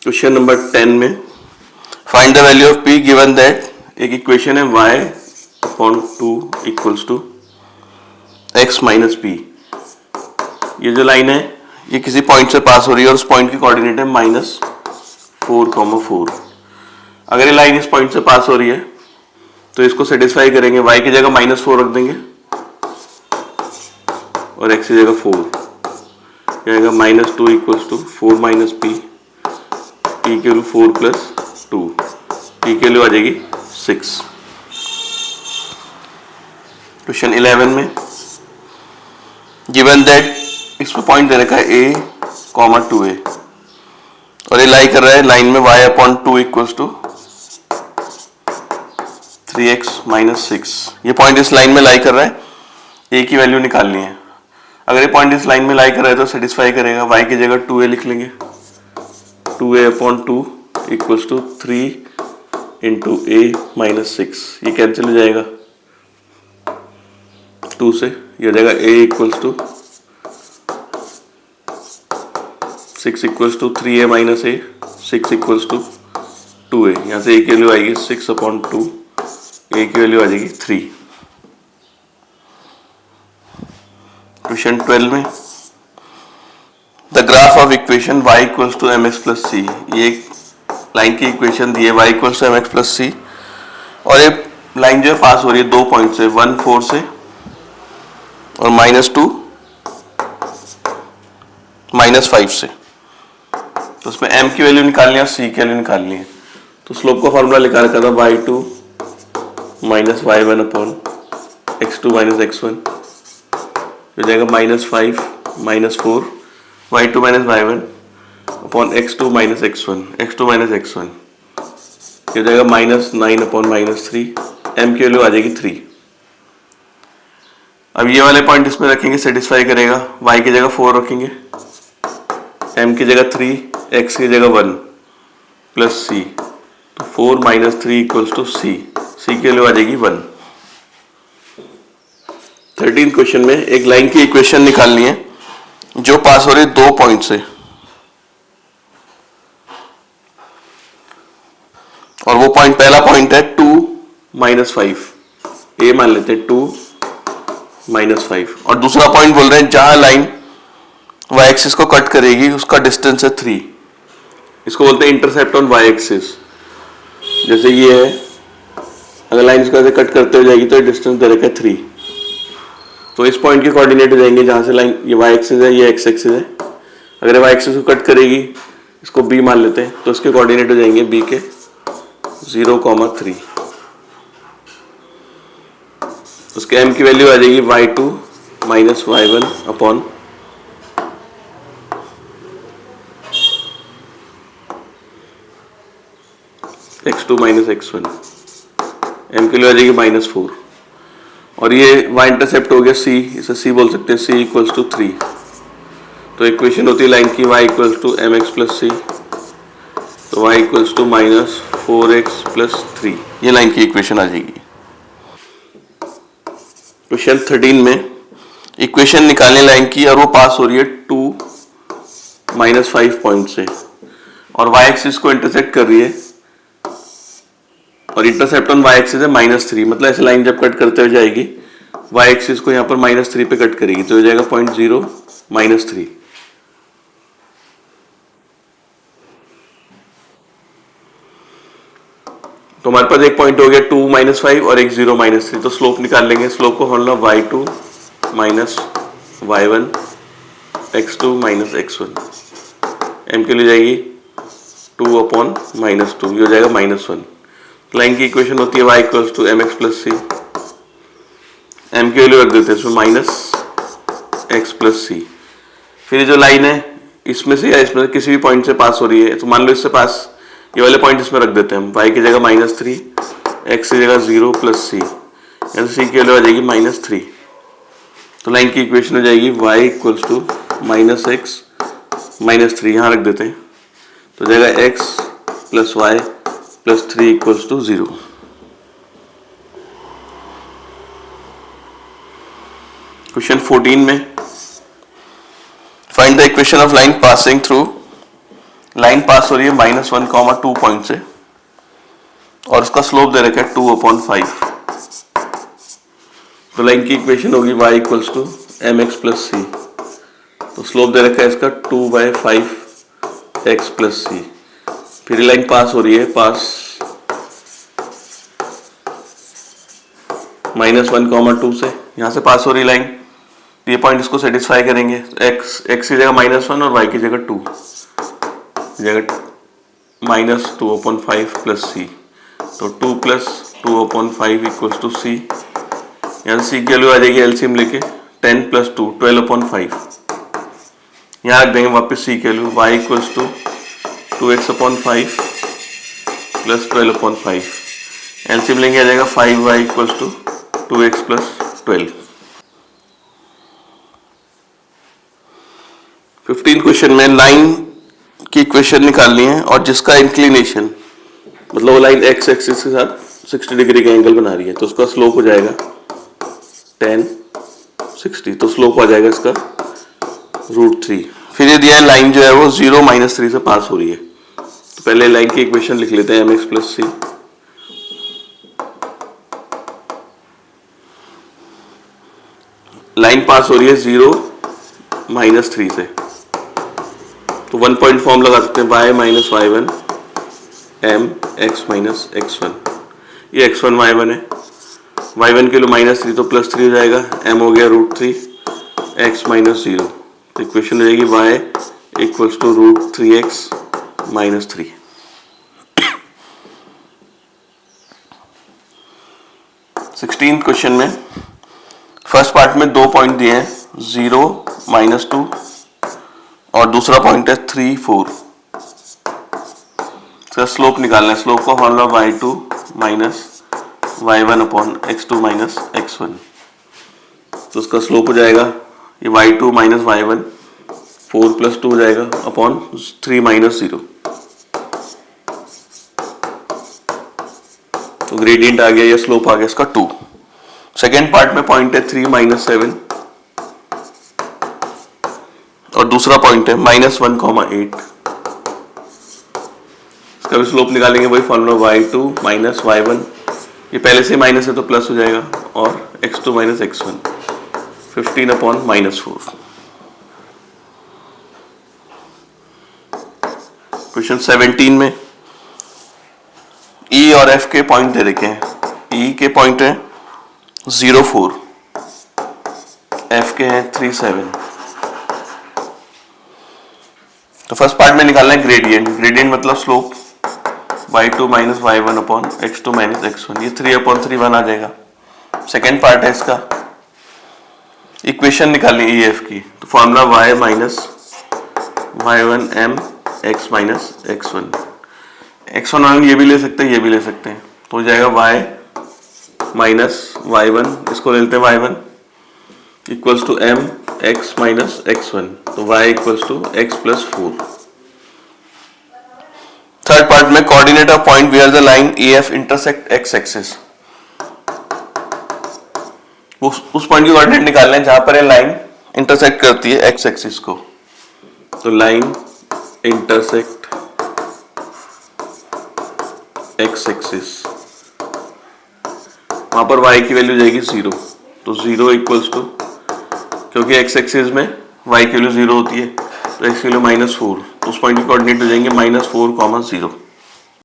Question number 10 में find the value of p given that एक equation है y upon 2 equals to x minus p. ये जो line है ये किसी पॉइंट से पास हो रही है और उस पॉइंट की कोऑर्डिनेट है -4,4। अगर ये लाइन इस पॉइंट से पास हो रही है तो इसको सेटिस्फाई करेंगे, y की जगह -4 रख देंगे और x की जगह 4 जाएगा -2 equals to 4 minus p, p की वैल्यू 4 प्लस 2, पी की वैल्यू आ जाएगी 6। क्वेश्चन 11 में गिवन दैट इसमें पॉइंट दे रखा है a, 2a और ये लाई कर रहा है लाइन में y upon 2 equals to 3x minus 6। ये पॉइंट इस लाइन में लाई कर रहा है, a की वैल्यू निकालनी है। अगर ये पॉइंट इस लाइन में लाई कर रहा है तो सेटिस्फाई करेगा, y की जगह 2a लिख लेंगे, 2a upon 2 equals to 3 into a minus 6। ये कैंसिल हो जाएगा 2 से, ये हो जाएगा a equals to 6 equals to 3a minus a, 6 equals to 2a। यहाँ से a की वैल्यू आएगी 6 अपॉन 2, a की वैल्यू आ जाएगी 3। क्वेश्चन 12 में the graph of equation y equals to mx plus C. ये एक लाइन की इक्वेशन दी है y equals to mx plus C और ये लाइन जो है पास हो रही है 2 पॉइंट से, 1 4 से और -2 -5 से। तो उसमें m की वैल्यू निकालनी है और c की वैल्यू निकालनी है। तो स्लोप का फॉर्मूला लिखा रखा था y2 minus y1 upon x2 minus x1, हो जाएगा -5 -4 y2 minus y1 upon x2 minus x1, x2 minus x1, ये हो जाएगा -9 अपॉन -3, m की वैल्यू आ जाएगी 3। अब ये वाले पॉइंट इसमें रखेंगे, सेटिस्फाई करेगा, y की जगह 4 रखेंगे, m की जगह 3, x की जगह 1 प्लस c, तो 4 minus 3 equals to c, c की वैल्यू आ जाएगी 1। 13 क्वेश्चन में एक लाइन की इक्वेशन निकालनी है जो पास हो रही है 2 पॉइंट से और वो पॉइंट, पहला पॉइंट है 2 -5, a मान लेते हैं 2 -5 और दूसरा पॉइंट बोल रहे हैं जहां लाइन y एक्सिस को कट करेगी उसका डिस्टेंस है 3। इसको बोलते हैं इंटरसेप्ट ऑन y एक्सिस। जैसे ये है, अगर लाइन इसको ऐसे कट करते हुए जाएगी तो डिस्टेंस दे रखा है 3, तो इस पॉइंट के कोऑर्डिनेट हो जाएंगे जहां से लाइन, ये y एक्सिस है, ये x एक्सिस है। अगर y एक्सिस को कट करेगी, इसको b मान लेते हैं, तो इसके कोऑर्डिनेट हो जाएंगे b के 0,3। उसके m की वैल्यू आ जाएगी y2 minus y1 upon x2 minus x1, m की वैल्यू आ जाएगी -4 और ये y इंटरसेप्ट हो गया c, इसे c बोल सकते हैं, c इक्वल्स टू 3। तो इक्वेशन होती है लाइन की y equals to mx plus c, तो y equals to -4x plus 3, ये लाइन की इक्वेशन आ जाएगी। क्वेश्चन 13 में इक्वेशन निकालने लाइन की और वो पास हो रही है 2 -5 पॉइंट से और y एक्सिस को इंटरसेक्ट कर रही है और इंटरसेप्ट ऑन y एक्सिस है -3। मतलब ऐसे लाइन जब कट करते हुए जाएगी y एक्सिस को यहाँ पर -3 पे कट करेगी, तो हो जाएगा 0.0 -3। तो हमारे पास एक पॉइंट हो गया 2 -5 और एक 0 -3। तो स्लोप निकाल लेंगे, स्लोप को formula y2 minus y1 x2 minus x1, m के लिए जाएगी 2 अपॉन -2, ये हो जाएगा -1। लाइन की इक्वेशन होती है y equals to mx plus c, m की वैल्यू रख देते हैं इसमें -x प्लस c। फिर जो लाइन है इसमें से या इसमें से किसी भी पॉइंट से पास हो रही है, तो मान लो इससे पास, ये वाले पॉइंट इसमें रख देते हैं हम, y की जगह -3, x की जगह 0 प्लस c, यानी c की वैल्यू आ जाएगी -3। तो लाइन की इक्वेशन हो जाएगी y इक्वल्स टू -x -3, यहाँ रख देते हैं, तो हो जाएगा x plus y plus 3 equals to 0। Question 14 में find the equation of line passing through line pass हो रही है -1, 2 पॉइंट से और उसका स्लोप दे रखा है 2/5। तो लाइन की इक्वेशन होगी y equals to mx plus C. तो स्लोप दे रखा है इसका 2/5x प्लस सी। फिर लाइन पास हो रही है -1, 2 से, यहाँ से पास हो रही लाइन। ये पॉइंट इसको सेटिस्फाई करेंगे। x की जगह -1 और y की जगह 2, जगह -2/5 प्लस सी। तो 2 + 2/5 इक्वल्स टू सी। यहाँ से सी की वैल्यू आ जाएगी एलसीएम लेके 10 + 2 12/5। यहाँ रख देंगे वापस सी की value y equals to 2x/5 plus 12/5। LCM लेंगे आ जाएगा 5y equals to 2x + 12। 15 question में लाइन की इक्वेशन निकालनी है और जिसका इंक्लिनेशन मतलब वो लाइन x एक्सिस के साथ 60 डिग्री का एंगल बना रही है, तो उसका स्लोप हो जाएगा 10 60। तो स्लोप आ जाएगा इसका √3। फिर ये दिया है लाइन जो है वो 0 -3 से पास हो रही है। तो पहले लाइन की इक्वेशन लिख लेते हैं mx प्लस सी। लाइन पास हो रही है 0 -3 से, तो 1 पॉइंट फॉर्म लगा सकते हैं y - y1 m x - x1। ये x1 y1 है, y1 के लिए -3 तो +3 हो जाएगा, m हो गया √3 x - 0। तो इक्वेशन हो जाएगी y equals to √3x - 3। Sixteen question में फर्स्ट पार्ट में 2 पॉइंट दिए हैं 0 -2 और दूसरा पॉइंट है 3 4। इसका स्लोप निकालना है। स्लोप का फॉर्मूला y2 - y1/x2 - x1। तो उसका स्लोप हो जाएगा ये y2 - y1 4 + 2 हो जाएगा अपॉन 3 - 0। तो ग्रेडियंट आ गया, ये स्लोप आ गया इसका 2। सेकेंड पार्ट में पॉइंट है 3 - 7 और दूसरा पॉइंट है -1, 8। इसका भी स्लोप निकालेंगे, वही फॉर्मूला y2 - y1। ये पहले से माइनस है तो प्लस हो जाएगा और x2 - x1 15/-4। क्वेश्चन 17 में E और F के पॉइंट दे रखे हैं। E के पॉइंट है 0 4, F के हैं 3 7। तो फर्स्ट पार्ट में निकालना है ग्रेडियंट। ग्रेडियंट मतलब स्लोप y2 - y1/x2 - x1। ये 3/3 आ जाएगा। सेकेंड पार्ट है इसका इक्वेशन निकालनी है EF की। तो formula y - y1 m x - x1। x1 ये भी ले सकते हैं, ये भी ले सकते हैं। तो हो जाएगा y - y1, इसको ले लेते हैं y1 equals to m x - x1। तो y equals to x + 4। Third part में coordinate of point where the line EF intersect x axis. उस पॉइंट की कोऑर्डिनेट निकालना है जहां पर ये लाइन इंटरसेक्ट करती है x एक्सिस को। तो लाइन इंटरसेक्ट x एक्सिस, वहां पर y की वैल्यू जाएगी 0। तो 0 इक्वल्स टू, क्योंकि x एक्सिस में y की वैल्यू 0 होती है तो x की वैल्यू -4, तो उस पॉइंट की कोऑर्डिनेट हो जाएंगे -4, 0।